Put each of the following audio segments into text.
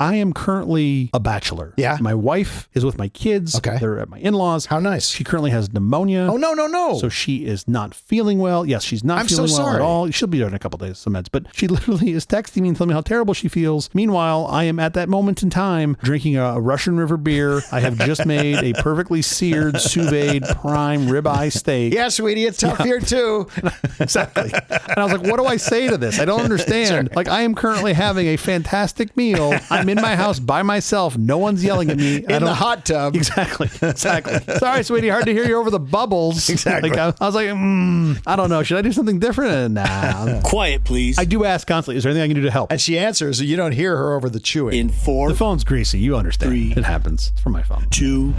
I am currently a bachelor. Yeah. My wife is with my kids. Okay. They're at my in-laws. How nice. She currently has pneumonia. Oh, no. So she is not feeling well. Yes, she's not feeling well at all. She'll be there in a couple of days, some meds. But she literally is texting me and telling me how terrible she feels. Meanwhile, I am at that moment in time drinking a Russian River beer. I have just made a perfectly seared, sous vide, prime ribeye steak. Yeah, sweetie, it's tough here too. Exactly. And I was like, what do I say to this? I don't understand. Right. Like, I am currently having a fantastic meal. I'm in my house by myself. No one's yelling at me. In the hot tub. Exactly. Sorry, sweetie. Hard to hear you over the bubbles. Exactly. Like, I was like, I don't know. Should I do something different? Nah. Quiet, please. I do ask constantly, is there anything I can do to help? And she answers, you don't hear her over the chewing. In 4, The phone's greasy. You understand. 3, it happens. It's from my phone. 2,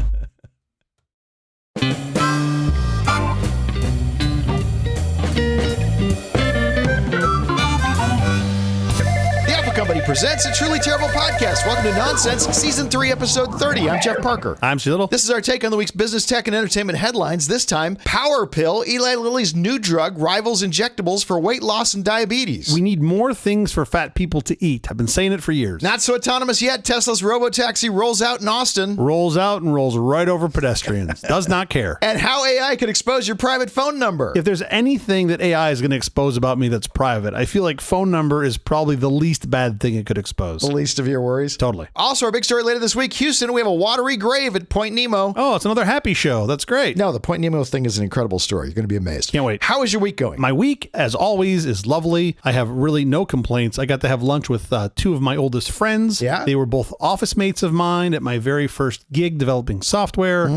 Company presents a Truly Terrible Podcast. Welcome to Nonsense, Season 3, Episode 30. I'm Jeff Parker. I'm Steve Little. This is our take on the week's business, tech, and entertainment headlines. This time, Power Pill, Eli Lilly's new drug, rivals injectables for weight loss and diabetes. We need more things for fat people to eat. I've been saying it for years. Not so autonomous yet. Tesla's Robotaxi rolls out in Austin. Rolls out and rolls right over pedestrians. Does not care. And how AI could expose your private phone number. If there's anything that AI is going to expose about me that's private, I feel like phone number is probably the least bad thing it could expose. The least of your worries. Totally. Also, our big story later this week, Houston, we have a watery grave at Point Nemo. Oh, it's another happy show. That's great. No, the Point Nemo thing is an incredible story. You're going to be amazed. Can't wait. How is your week going? My week, as always, is lovely. I have really no complaints. I got to have lunch with two of my oldest friends. Yeah. They were both office mates of mine at my very first gig developing software.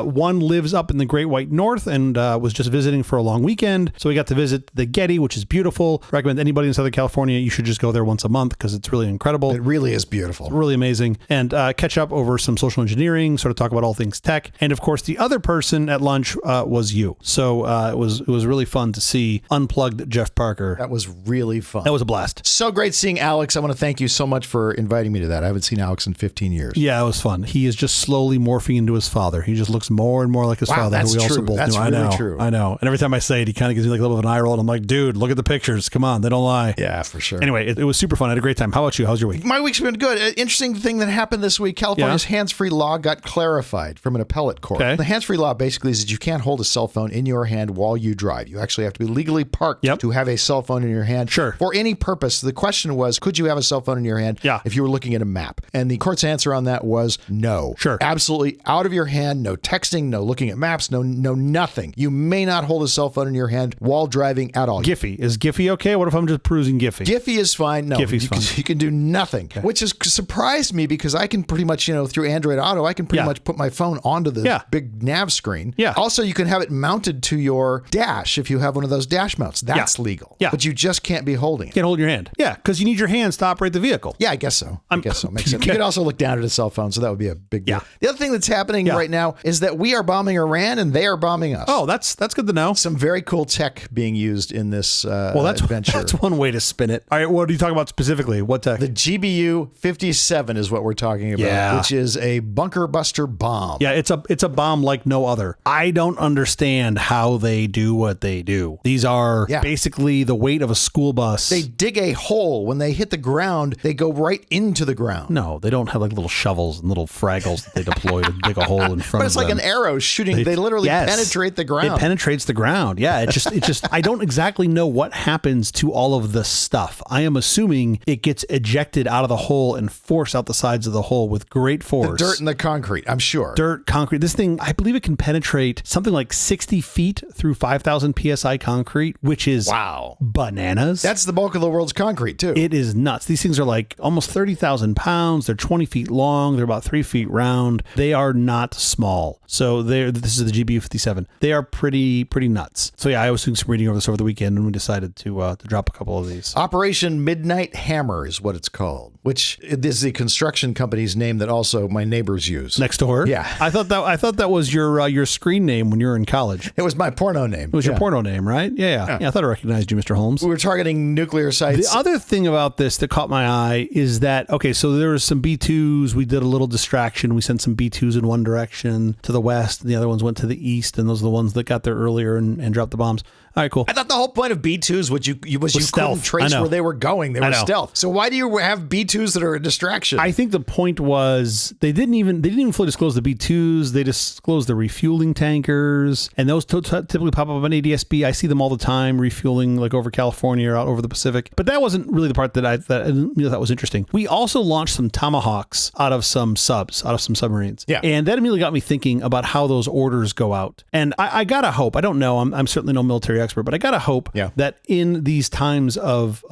One lives up in the Great White North and was just visiting for a long weekend. So we got to visit the Getty, which is beautiful. Recommend anybody in Southern California, you should just go there once a month because it's really incredible. It really is beautiful. Really amazing. And catch up over some social engineering, sort of talk about all things tech. And of course, the other person at lunch was you. So it was really fun to see unplugged Jeff Parker. That was really fun. That was a blast. So great seeing Alex. I want to thank you so much for inviting me to that. I haven't seen Alex in 15 years. Yeah, it was fun. He is just slowly morphing into his father. He just looks more and more like his father. That's who we true. also both That's knew. really I know. true. I know. And every time I say it, he kind of gives me like a little bit of an eye roll. And I'm like, dude, look at the pictures. Come on. They don't lie. Yeah, for sure. Anyway, it was super fun. I had a great time. How about you? How's your week? My week's been good. An interesting thing that happened this week, California's hands-free law got clarified from an appellate court. Okay. The hands-free law basically is that you can't hold a cell phone in your hand while you drive. You actually have to be legally parked to have a cell phone in your hand for any purpose. The question was, could you have a cell phone in your hand if you were looking at a map? And the court's answer on that was no. Absolutely out of your hand, no texting, no looking at maps, no nothing. You may not hold a cell phone in your hand while driving at all. Giphy. Is Giphy okay? What if I'm just perusing Giphy? Giphy is fine. No, Giphy's fine. You can do nothing, which has surprised me because I can pretty much, through Android Auto, I can pretty much put my phone onto the big nav screen. Also, you can have it mounted to your dash if you have one of those dash mounts. That's legal. But you just can't be holding it. Can't hold your hand. Yeah, because you need your hands to operate the vehicle. Yeah, I guess so. Makes sense. You could also look down at a cell phone, so that would be a big deal. The other thing that's happening right now is that we are bombing Iran and they are bombing us. Oh, that's good to know. Some very cool tech being used in this adventure. That's one way to spin it. All right, what are you talking about specifically? What tech? The GBU 57 is what we're talking about, which is a bunker buster bomb. Yeah, it's a bomb like no other. I don't understand how they do what they do. These are basically the weight of a school bus. They dig a hole. When they hit the ground, they go right into the ground. No, they don't have like little shovels and little fraggles that they deploy to dig a hole in front of them. But it's like an arrow shooting. They literally penetrate the ground. It penetrates the ground. Yeah, it just I don't exactly know what happens to all of this stuff. I am assuming it gets ejected out of the hole and forced out the sides of the hole with great force. The dirt and the concrete, I'm sure. Dirt, concrete. This thing, I believe it can penetrate something like 60 feet through 5,000 PSI concrete, which is bananas. That's the bulk of the world's concrete, too. It is nuts. These things are like almost 30,000 pounds. They're 20 feet long. They're about 3 feet round. They are not small. So this is the GBU-57. They are pretty nuts. So yeah, I was doing some reading over this over the weekend and we decided to drop a couple of these. Operation Midnight Hammer is what it's called, which is the construction company's name that also my neighbors use. Next door? Yeah. I thought that was your screen name when you were in college. It was my porno name. It was your porno name, right? Yeah. I thought I recognized you, Mr. Holmes. We were targeting nuclear sites. The other thing about this that caught my eye is that, okay, so there was some B-2s. We did a little distraction. We sent some B-2s in one direction to the west, and the other ones went to the east, and those are the ones that got there earlier and dropped the bombs. All right, cool. I thought the whole point of B-2s was you couldn't trace where they were going. They were stealth. So why do you have B2s that are a distraction? I think the point was they didn't even fully disclose the B2s. They disclosed the refueling tankers, and those typically pop up on ADSB. I see them all the time refueling like over California or out over the Pacific. But that wasn't really the part that I thought was interesting. We also launched some Tomahawks out of some submarines. Yeah. And that immediately got me thinking about how those orders go out. And I gotta hope, I don't know, I'm certainly no military expert, but I gotta hope that in these times of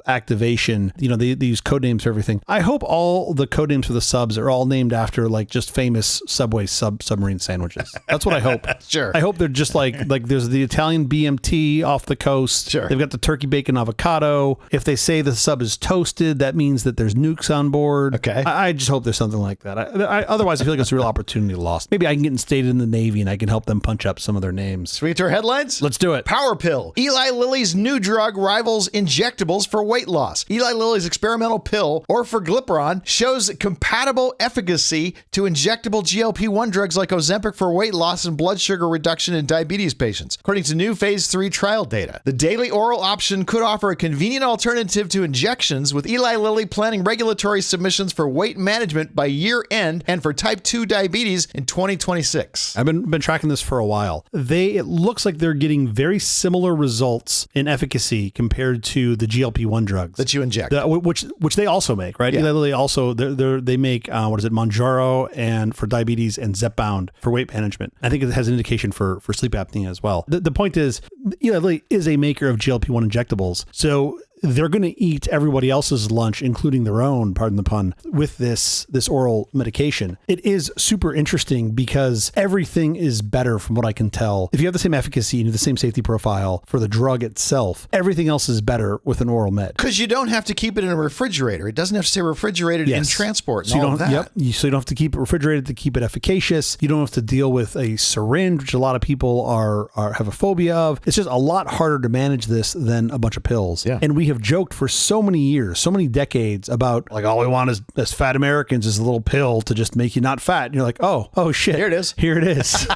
activation, they use code names for everything. I hope all the code names for the subs are all named after like just famous Subway submarine sandwiches. That's what I hope. Sure. I hope they're just like there's the Italian BMT off the coast. Sure. They've got the turkey bacon avocado. If they say the sub is toasted, that means that there's nukes on board. Okay. I just hope there's something like that. Otherwise, I feel like it's a real opportunity lost. Maybe I can get instated in the Navy and I can help them punch up some of their names. Should we get to our headlines? Let's do it. Power pill. Eli Lilly's new drug rivals injectables for weight loss. Eli Lilly's experimental pill, orforglipron, shows compatible efficacy to injectable GLP-1 drugs like Ozempic for weight loss and blood sugar reduction in diabetes patients, according to new phase 3 trial data. The daily oral option could offer a convenient alternative to injections, with Eli Lilly planning regulatory submissions for weight management by year end and for type 2 diabetes in 2026. I've been tracking this for a while. It looks like they're getting very similar results in efficacy compared to the GLP-1 drugs that you inject, which they also make, right? Yeah. Eli Lilly also they make Mounjaro and for diabetes and Zepbound for weight management. I think it has an indication for sleep apnea as well. The point is, Eli Lilly is a maker of GLP-1 injectables, so they're going to eat everybody else's lunch, including their own, pardon the pun, with this oral medication. It is super interesting because everything is better from what I can tell. If you have the same efficacy and the same safety profile for the drug itself, everything else is better with an oral med. Because you don't have to keep it in a refrigerator. It doesn't have to stay refrigerated in transport and all of that. Yep. So you don't have to keep it refrigerated to keep it efficacious. You don't have to deal with a syringe, which a lot of people have a phobia of. It's just a lot harder to manage this than a bunch of pills. Yeah. And we have joked for so many years, so many decades about like all we want as fat Americans is a little pill to just make you not fat. And you're like, oh shit. Here it is. Here it is.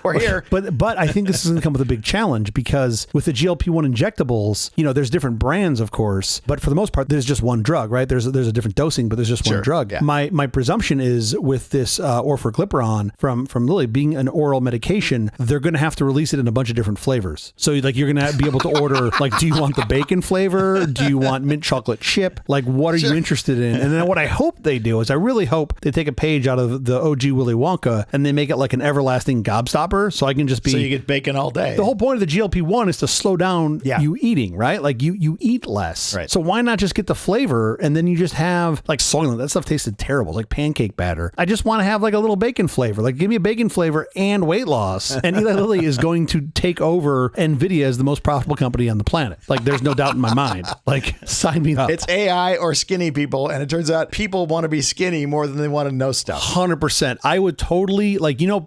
We're here. But I think this is going to come with a big challenge because with the GLP-1 injectables, there's different brands, of course, but for the most part, there's just one drug, right? There's a different dosing, but there's just one drug. Yeah. My presumption is with this orforglipron from Lilly being an oral medication, they're going to have to release it in a bunch of different flavors. So like you're going to be able to order like, do you want the bacon flavor? Do you want mint chocolate chip? Like, what are you interested in? And then what I hope they do is I really hope they take a page out of the OG Willy Wonka and they make it like an everlasting gobstopper. So I can just be. So you get bacon all day. The whole point of the GLP-1 is to slow down you eating, right? Like you eat less. Right. So why not just get the flavor and then you just have like Soylent. That stuff tasted terrible, like pancake batter. I just want to have like a little bacon flavor. Like give me a bacon flavor and weight loss. And Eli Lilly is going to take over NVIDIA as the most profitable company on the planet. Like there's no doubt in my mind. Like sign me up. It's AI or skinny people. And it turns out people want to be skinny more than they want to know stuff. 100%. I would totally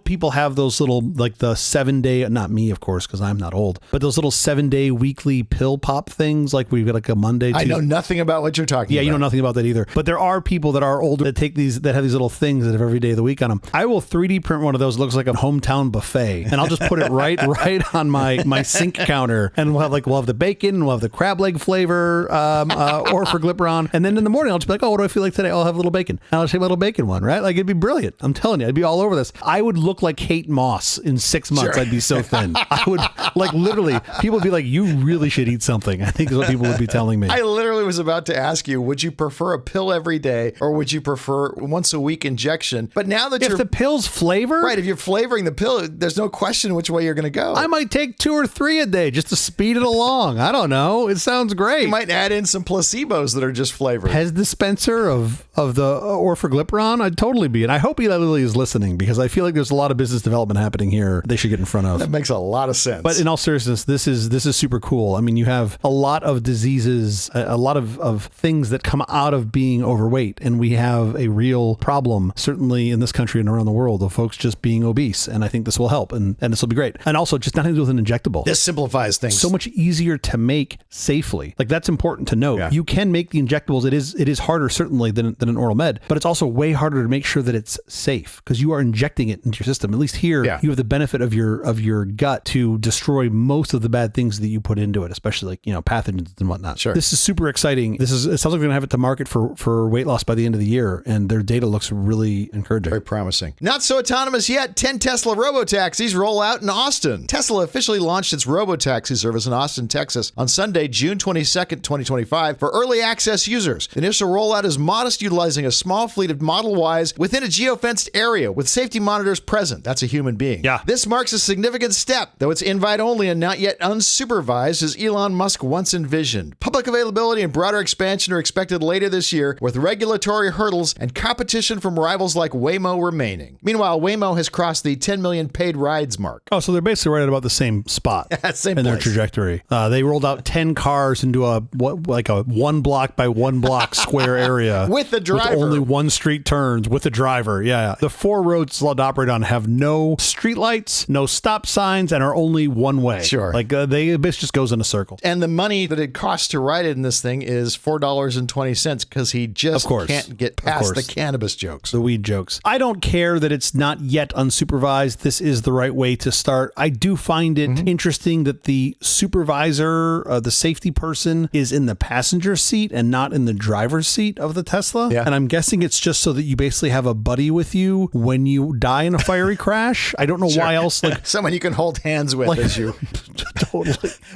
people have those little like the 7-day, not me, of course, because I'm not old, but those little 7-day weekly pill pop things. Like we've got like a Monday. I know nothing about what you're talking about. Yeah, you know nothing about that either. But there are people that are older that take these, that have these little things that have every day of the week on them. I will 3D print one of those. It looks like a hometown buffet, and I'll just put it right on my sink counter, and we'll have the bacon, we'll have the crab leg flavor, orforglipron, and then in the morning I'll just be like, oh, what do I feel like today? I'll have a little bacon. And I'll take my little bacon one, right? Like it'd be brilliant. I'm telling you, I'd be all over this. I would look like Kate Moss in 6 months. Sure. I'd be so thin. I would like literally. People would be like, you really should eat something. I think is what people would be telling me. I literally was about to ask you, would you prefer a pill every day or would you prefer once a week injection? But now that if the pill's flavor, right? If you're flavoring the pill, there's no question which way you're going to go. I might take 2 or 3 a day just to speed it along. I don't know. It sounds great. You might add in some placebos that are just flavored. Pez dispenser of the orforglipron, I'd totally be. And I hope Eli Lilly is listening because I feel like there's a lot of business development happening here they should get in front of. That makes a lot of sense. But in all seriousness, this is super cool. I mean, you have a lot of diseases, a lot of things that come out of being overweight. And we have a real problem, certainly in this country and around the world, of folks just being obese. And I think this will help and this will be great. And also just nothing to do with an injectable. This simplifies things. So much easier to make safely. Like that's important to note. Yeah. You can make the injectables. It is harder certainly than an oral med, but it's also way harder to make sure that it's safe because you are injecting it into your system. At least here, you have the benefit of your gut to destroy most of the bad things that you put into it, especially like, pathogens and whatnot. Sure. This is super exciting. It sounds like they're going to have it to market for weight loss by the end of the year, and their data looks really encouraging. Very promising. Not so autonomous yet. 10 Tesla Robotaxis roll out in Austin. Tesla officially launched its Robotaxi service in Austin, Texas on Sunday, June 22nd, 2025 for early access users. The initial rollout is modest, utilizing a small fleet of Model Ys within a geofenced area with safety monitors present. That's a human being. Yeah. This marks a significant step, though it's invite only and not yet unsupervised as Elon Musk once envisioned. Public availability and broader expansion are expected later this year, with regulatory hurdles and competition from rivals like Waymo remaining. Meanwhile, Waymo has crossed the 10 million paid rides mark. Oh, so they're basically right at about the same spot in their trajectory. They rolled out 10 cars into a 1 block by 1 block square area with the driver. With only one street turns with the driver. Yeah. The 4 roads allowed to operate on have no street lights, no stop signs, and are only one way. Sure. It just goes in a circle. And the money that it costs to ride it in this thing is $4.20 because he just can't get past the cannabis jokes. The weed jokes. I don't care that it's not yet unsupervised. This is the right way to start. I do find it interesting that the supervisor, the safety person, is in the passenger seat and not in the driver's seat of the Tesla. Yeah. And I'm guessing it's just so that you basically have a buddy with you when you die in a fiery crash. I don't know why else. Someone you can hold hands with as you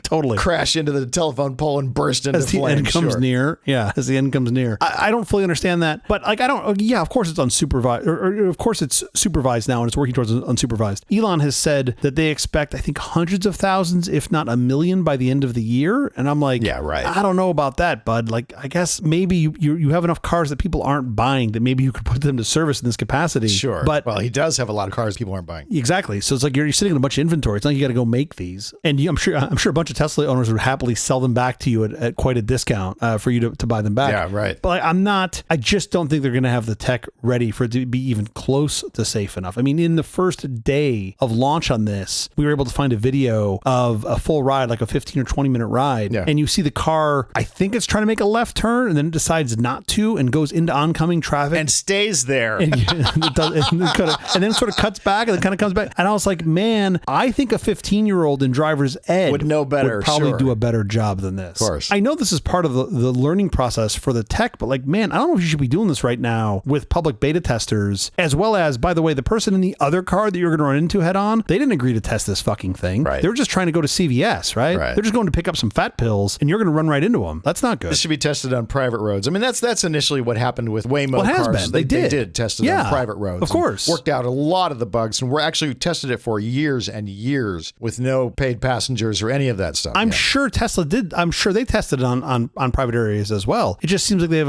totally crash into the telephone pole and burst into flames. As the end comes near. Yeah, as the end comes near. I don't fully understand that, but of course it's unsupervised, or of course it's supervised now and it's working towards unsupervised. Elon has said that they expect, I think, hundreds of thousands, if not 1 million by the end of the year. And I'm like, yeah, right. I don't know about that, bud. I guess maybe you have enough cars that people aren't buying that maybe you could put them to service in this capacity. Sure. But he does have a lot of cars people aren't buying. Exactly. So it's like you're sitting in a bunch of inventory. It's not like you got to go make these. And I'm sure a bunch of Tesla owners would happily sell them back to you at quite a discount for you to buy them back. Yeah, right. But I just don't think they're going to have the tech ready for it to be even close to safe enough. I mean, in the first day of launch on this, we were able to find a video of a full ride, like a 15 or 20 minute ride. Yeah. And you see the car, I think it's trying to make a left turn and then it decides not to and goes into oncoming traffic. And stays there. And then sort of cuts back and then kind of comes back. And I was like, man, I think a 15-year-old in driver's ed would know better. Would probably do a better job than this. Of course. I know this is part of the learning process for the tech, but I don't know if you should be doing this right now with public beta testers, as well as, by the way, the person in the other car that you're going to run into head on, they didn't agree to test this fucking thing. Right. They were just trying to go to CVS, right? They're just going to pick up some fat pills and you're going to run right into them. That's not good. This should be tested on private roads. I mean, that's initially what happened with Waymo cars. Has been. They did test it on private roads. Of course. Worked out a lot of the bugs, and we're actually tested it for years and years with no paid passengers or any of that stuff. I'm sure Tesla did. I'm sure they tested it on private areas as well. It just seems like they have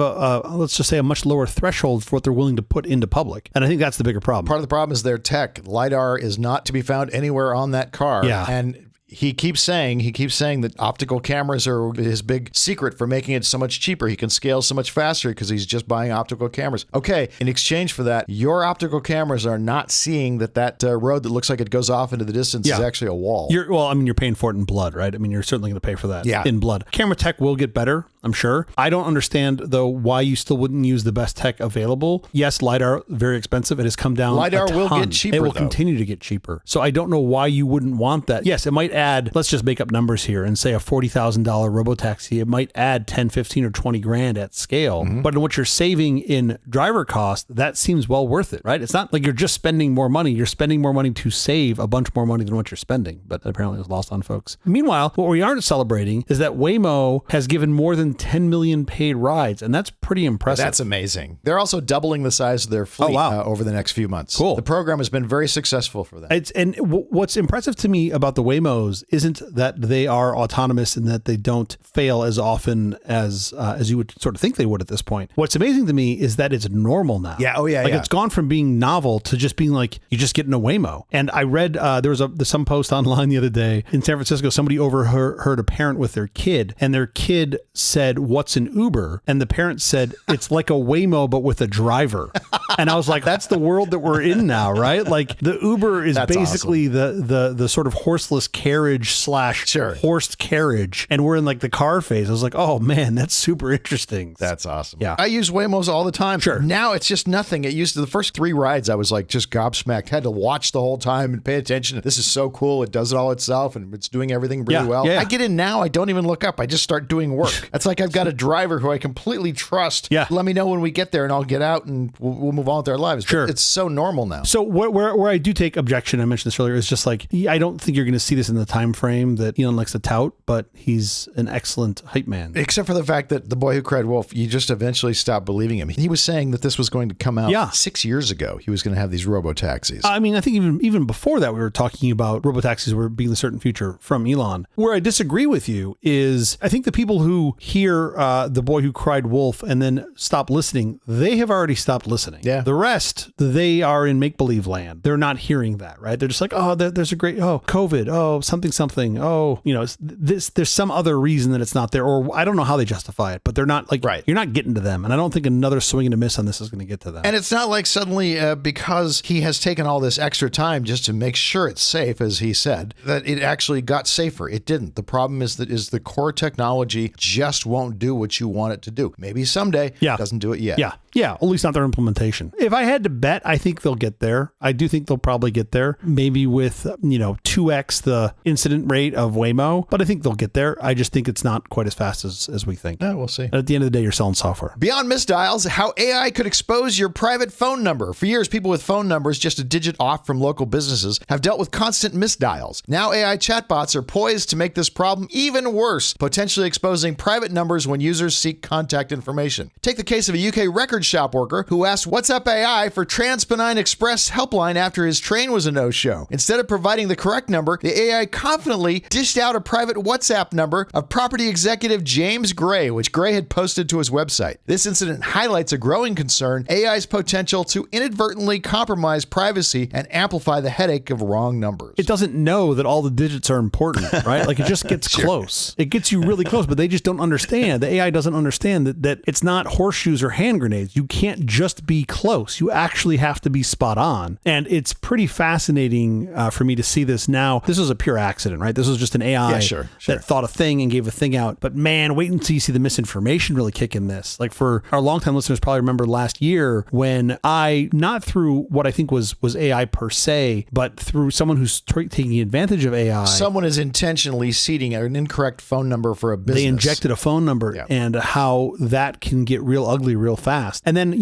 let's just say a much lower threshold for what they're willing to put into public. And I think that's the bigger problem. Part of the problem is their tech. LiDAR is not to be found anywhere on that car. Yeah. And he keeps saying that optical cameras are his big secret for making it so much cheaper. He can scale so much faster because he's just buying optical cameras. Okay, in exchange for that, your optical cameras are not seeing that road that looks like it goes off into the distance is actually a wall. You're paying for it in blood, right? I mean, you're certainly going to pay for that in blood. Camera tech will get better, I'm sure. I don't understand, though, why you still wouldn't use the best tech available. Yes, LiDAR, very expensive. It has come down LiDAR a ton. Will get cheaper, It will continue to get cheaper. So I don't know why you wouldn't want that. Yes, it might add, let's just make up numbers here and say a $40,000 Robotaxi, it might add 10, 15, or 20 grand at scale. Mm-hmm. But in what you're saving in driver cost, that seems well worth it, right? It's not like you're just spending more money. You're spending more money to save a bunch more money than what you're spending. But apparently it's lost on folks. Meanwhile, what we aren't celebrating is that Waymo has given more than 10 million paid rides, and that's pretty impressive. That's amazing. They're also doubling the size of their fleet over the next few months. Cool. The program has been very successful for them. What's impressive to me about the Waymos isn't that they are autonomous and that they don't fail as often as you would sort of think they would at this point. What's amazing to me is that it's normal now. Yeah. Oh, yeah. It's gone from being novel to just being like, you just get in a Waymo. And I read there was some post online the other day in San Francisco, somebody overheard a parent with their kid, and their kid said, said, "What's an Uber?" And the parent said, "It's like a Waymo, but with a driver." And I was like, that's the world that we're in now, right? Like the Uber is basically awesome. the sort of horseless carriage / horsed carriage. And we're in like the car phase. I was like, oh man, that's super interesting. That's awesome. Yeah. I use Waymos all the time. Sure. Now it's just nothing. It used to, the first 3 rides, I was like just gobsmacked, had to watch the whole time and pay attention. This is so cool. It does it all itself and it's doing everything really well. Yeah. I get in now. I don't even look up. I just start doing work. It's like I've got a driver who I completely trust. Yeah. Let me know when we get there and I'll get out and we'll move on with our lives. Sure. It's so normal now. So where I do take objection, I mentioned this earlier, is just like, I don't think you're going to see this in the time frame that Elon likes to tout, but he's an excellent hype man. Except for the fact that the boy who cried wolf, you just eventually stopped believing him. He was saying that this was going to come out 6 years ago. He was going to have these robotaxis. I mean, I think even before that, we were talking about robotaxis were being the certain future from Elon. Where I disagree with you is I think the people who hear the boy who cried wolf and then stop listening, they have already stopped listening. Yeah. The rest, they are in make-believe land. They're not hearing that, right? They're just like, oh, there's a great, COVID, something. Oh, there's some other reason that it's not there. Or I don't know how they justify it, but they're not like, you're not getting to them. And I don't think another swing and a miss on this is going to get to them. And it's not like suddenly because he has taken all this extra time just to make sure it's safe, as he said, that it actually got safer. It didn't. The problem is that the core technology just won't do what you want it to do. Maybe someday it doesn't do it yet. Yeah, at least not their implementation. If I had to bet, I think they'll get there. I do think they'll probably get there, maybe with, 2x the incident rate of Waymo, but I think they'll get there. I just think it's not quite as fast as we think. We'll see. At the end of the day, you're selling software. Beyond misdials, how AI could expose your private phone number. For years, people with phone numbers just a digit off from local businesses have dealt with constant misdials. Now AI chatbots are poised to make this problem even worse, potentially exposing private numbers when users seek contact information. Take the case of a UK record shop worker who asked "What's up AI" for TransPennine Express helpline after his train was a no-show. Instead of providing the correct number, the AI confidently dished out a private WhatsApp number of property executive James Gray, which Gray had posted to his website. This incident highlights a growing concern: AI's potential to inadvertently compromise privacy and amplify the headache of wrong numbers. It doesn't know that all the digits are important, right? Like it just gets close. It gets you really close, but they just don't understand. The AI doesn't understand that it's not horseshoes or hand grenades. You can't just be close. You actually have to be spot on. And it's pretty fascinating for me to see this now. This was a pure accident, right? This was just an AI that thought a thing and gave a thing out. But man, wait until you see the misinformation really kick in this. Like for our longtime listeners probably remember last year when I, not through what I think was AI per se, but through someone who's taking advantage of AI. Someone is intentionally seeding an incorrect phone number for a business. They injected a phone number and how that can get real ugly real fast. And then,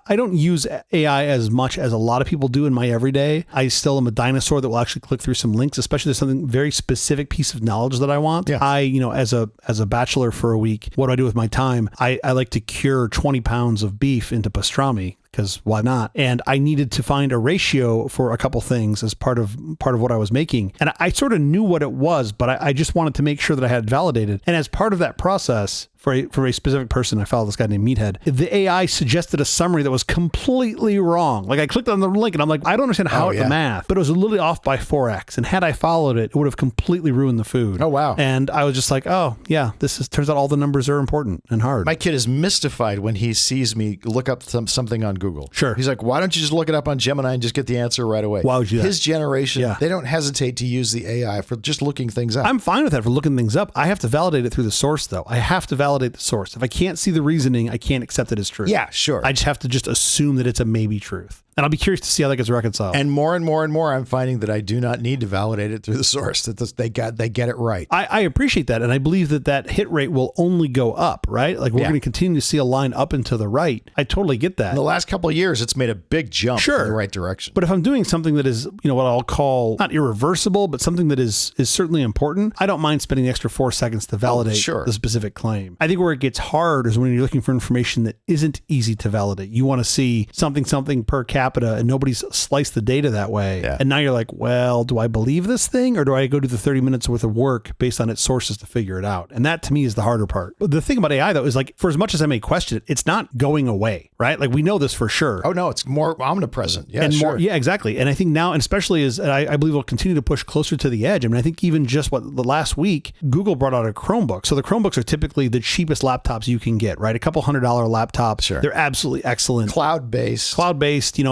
I don't use AI as much as a lot of people do in my everyday. I still am a dinosaur that will actually click through some links, especially if there's something very specific piece of knowledge that I want. I, as a bachelor for a week, what do I do with my time? I like to cure 20 pounds of beef into pastrami, because why not? And I needed to find a ratio for a couple things as part of what I was making. And I sort of knew what it was, but I just wanted to make sure that I had it validated. And as part of that process, for a specific person, I followed this guy named Meathead. The AI suggested a summary that was completely wrong. Like I clicked on the link and I'm like, I don't understand how the math, but it was literally off by 4x. And had I followed it, it would have completely ruined the food. Oh, wow. And I was just like, oh yeah, turns out all the numbers are important and hard. My kid is mystified when he sees me look up something on Google. Sure. He's like, why don't you just look it up on Gemini and just get the answer right away? Why would you do that? His generation, they don't hesitate to use the AI for just looking things up. I'm fine with that for looking things up. I have to validate it through the source though. I have to validate the source. If I can't see the reasoning, I can't accept it as true. Yeah, sure. I just have to just assume that it's a maybe truth. And I'll be curious to see how that gets reconciled. And more, I'm finding that I do not need to validate it through the source, that they get it right. I appreciate that. And I believe that hit rate will only go up, right? Like we're going to continue to see a line up and to the right. I totally get that. In the last couple of years, it's made a big jump in the right direction. But if I'm doing something that is, what I'll call not irreversible, but something that is certainly important, I don't mind spending the extra 4 seconds to validate the specific claim. I think where it gets hard is when you're looking for information that isn't easy to validate. You want to see something per capita and nobody's sliced the data that way. Yeah. And now you're like, well, do I believe this thing or do I go do the 30 minutes worth of work based on its sources to figure it out? And that to me is the harder part. But the thing about AI though is like, for as much as I may question it, it's not going away. right? Like we know this for sure. Oh no, it's more omnipresent. Yeah, and sure. more, yeah, exactly. And I think now, and especially as I believe will continue to push closer to the edge. I mean, I think even just the last week, Google brought out a Chromebook. So the Chromebooks are typically the cheapest laptops you can get, right? A couple $100 laptops. Sure. They're absolutely excellent. Cloud-based,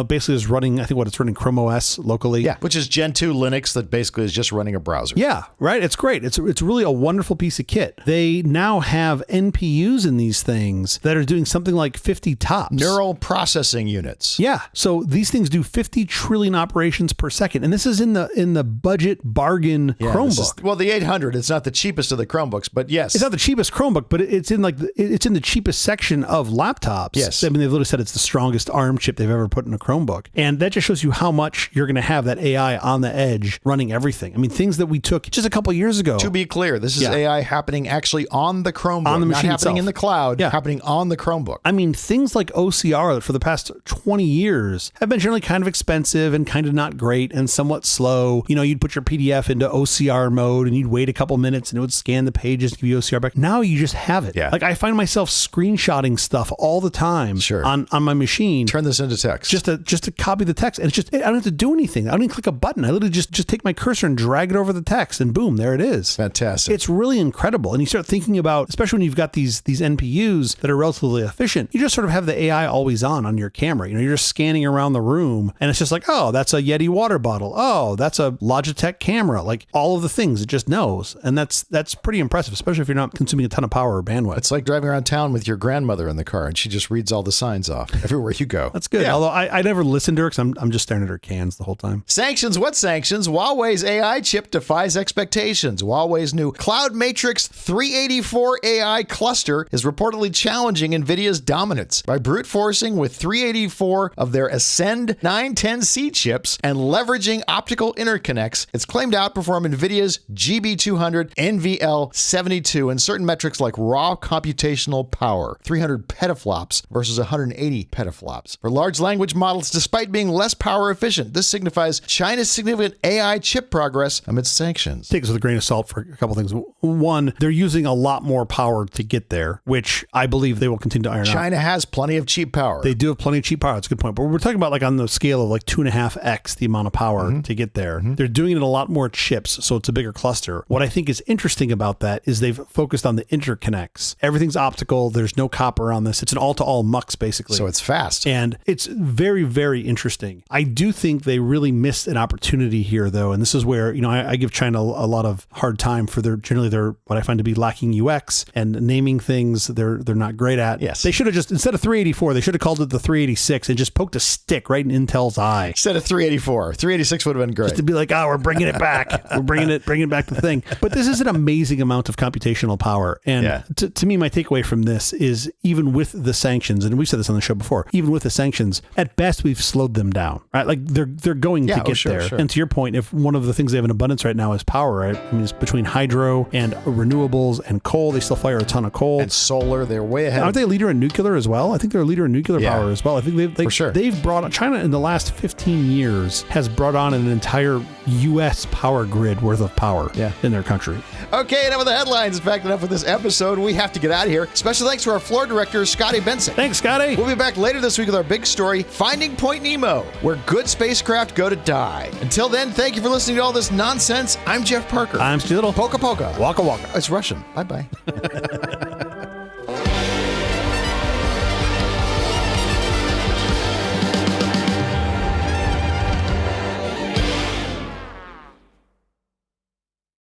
basically is running, I think it's running Chrome OS locally. Yeah, which is Gen 2 Linux that basically is just running a browser. Yeah, right. It's great. It's really a wonderful piece of kit. They now have NPUs in these things that are doing something like 50 tops. Neural processing units. Yeah. So these things do 50 trillion operations per second. And this is in the budget bargain Chromebook. The 800, it's not the cheapest of the Chromebooks, but yes. It's not the cheapest Chromebook, but it's in it's in the cheapest section of laptops. Yes. I mean, they've literally said it's the strongest ARM chip they've ever put in a Chromebook. And that just shows you how much you're going to have that AI on the edge running everything. I mean, things that we took just a couple of years ago. To be clear, this is AI happening actually on the Chromebook, on the machine not happening itself. in the cloud, happening on the Chromebook. I mean, things like OCR that for the past 20 years have been generally kind of expensive and kind of not great and somewhat slow. You know, you'd put your PDF into OCR mode and you'd wait a couple minutes and it would scan the pages and give you OCR back. Now you just have it. Yeah. Like I find myself screenshotting stuff all the time on my machine. Turn this into text. Just to copy the text. And it's just, I don't have to do anything. I don't even click a button. I literally just take my cursor and drag it over the text and boom, there it is. Fantastic. It's really incredible. And you start thinking about, especially when you've got these NPUs that are relatively efficient, you just sort of have the AI always on your camera. You know, you're just scanning around the room and it's just like, oh, that's a Yeti water bottle. Oh, that's a Logitech camera. Like all of the things it just knows. And that's pretty impressive, especially if you're not consuming a ton of power or bandwidth. It's like driving around town with your grandmother in the car and she just reads all the signs off everywhere you go. That's good. Yeah. Although I never listened to her because I'm just staring at her cans the whole time. Sanctions. What sanctions? Huawei's AI chip defies expectations. Huawei's new Cloud Matrix 384 AI cluster is reportedly challenging NVIDIA's dominance by brute forcing with 384 of their Ascend 910C chips and leveraging optical interconnects. It's claimed to outperform NVIDIA's GB200 NVL72 in certain metrics like raw computational power, 300 petaflops versus 180 petaflops. For large language models, despite being less power efficient, this signifies China's significant AI chip progress amidst sanctions. Take this with a grain of salt for a couple things. One, they're using a lot more power to get there, which I believe they will continue to iron out. China has plenty of cheap power. They do have plenty of cheap power. That's a good point. But we're talking about like on the scale of like 2.5x the amount of power to get there. They're doing it in a lot more chips, so it's a bigger cluster. What I think is interesting about that is they've focused on the interconnects. Everything's optical. There's no copper on this. It's an all-to-all mux, basically. So it's fast. And it's very, very interesting. I do think they really missed an opportunity here, though. And this is where, you know, I give China a lot of hard time for generally their what I find to be lacking UX and naming things they're not great at. Yes. They should have just, instead of 384, they should have called it the 386 and just poked a stick right in Intel's eye. Instead of 384, 386 would have been great. Just to be like, oh, we're bringing it back. We're bringing back the thing. But this is an amazing amount of computational power. And to me, my takeaway from this is even with the sanctions, and we've said this on the show before, even with the sanctions, at best we've slowed them down, right? Like they're going to get there. Sure. And to your point, if one of the things they have in abundance right now is power, right? I mean, it's between hydro and renewables and coal. They still fire a ton of coal. And solar, they're way ahead. Aren't they a leader in nuclear as well? I think they're a leader in nuclear power as well. I think they've brought, China in the last 15 years has brought on an entire U.S. power grid worth of power in their country. Okay, enough with the headlines. In fact, enough with this episode. We have to get out of here. Special thanks to our floor director, Scotty Benson. Thanks, Scotty. We'll be back later this week with our big story, Finding Point Nemo, where good spacecraft go to die. Until then, thank you for listening to all this nonsense. I'm Jeff Parker. I'm Stu Little. Polka polka. Waka waka. It's Russian. Bye-bye.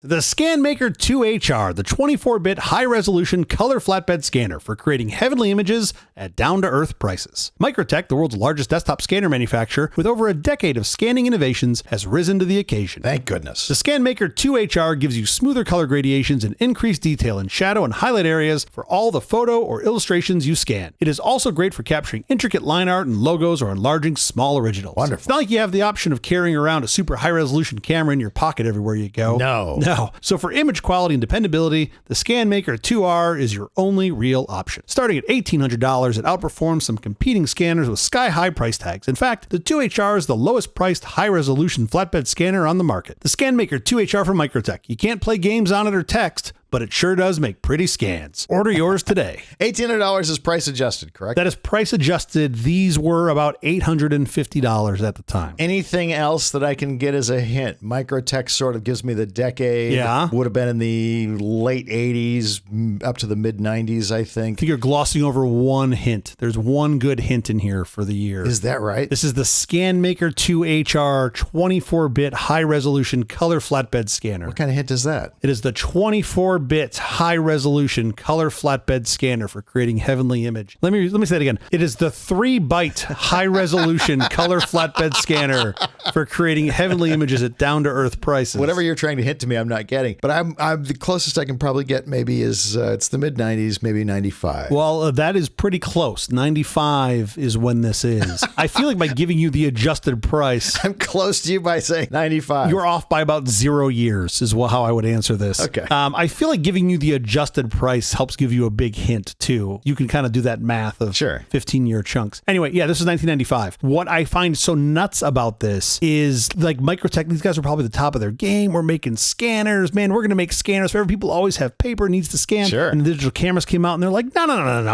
The ScanMaker 2HR, the 24-bit high-resolution color flatbed scanner for creating heavenly images at down-to-earth prices. Microtek, the world's largest desktop scanner manufacturer with over a decade of scanning innovations, has risen to the occasion. Thank goodness. The ScanMaker 2HR gives you smoother color gradations and increased detail in shadow and highlight areas for all the photo or illustrations you scan. It is also great for capturing intricate line art and logos or enlarging small originals. Wonderful. It's not like you have the option of carrying around a super high-resolution camera in your pocket everywhere you go. No. So for image quality and dependability, the ScanMaker 2R is your only real option. Starting at $1,800, it outperforms some competing scanners with sky-high price tags. In fact, the 2HR is the lowest priced high-resolution flatbed scanner on the market. The ScanMaker 2HR from Microtek. You can't play games on it or text, but it sure does make pretty scans. Order yours today. $1,800 is price adjusted, correct? That is price adjusted. These were about $850 at the time. Anything else that I can get as a hint? Microtek sort of gives me the decade. Yeah. Would have been in the late 80s up to the mid 90s, I think. I think you're glossing over one hint. There's one good hint in here for the year. Is that right? This is the ScanMaker 2HR 24-bit high-resolution color flatbed scanner. What kind of hint is that? It is the 24-bit high-resolution color flatbed scanner for creating heavenly image. Let me say it again. It is the 3-byte high-resolution color flatbed scanner for creating heavenly images at down-to-earth prices. Whatever you're trying to hint to me, I'm not getting. But I'm the closest I can probably get maybe is it's the mid 90s, maybe 95. Well, that is pretty close. 95 is when this is. I feel like by giving you the adjusted price, I'm close to you by saying 95. You're off by about 0 years is how I would answer this. Okay. I feel like giving you the adjusted price helps give you a big hint too. You can kind of do that math of 15-year chunks. Anyway, yeah, this is 1995. What I find so nuts about this is like Microtek, these guys are probably the top of their game. We're making scanners. Man, we're going to make scanners forever. People always have paper, needs to scan. Sure. And the digital cameras came out and they're like, no.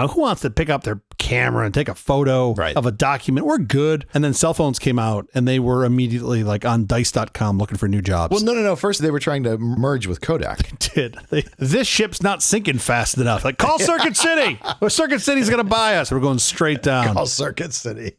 Who wants to pick up their camera and take a photo of a document? We're good. And then cell phones came out and they were immediately like on dice.com looking for new jobs. Well, no. First, they were trying to merge with Kodak. This ship's not sinking fast enough. Like, call Circuit City. Well, Circuit City's going to buy us. We're going straight down. Call Circuit City.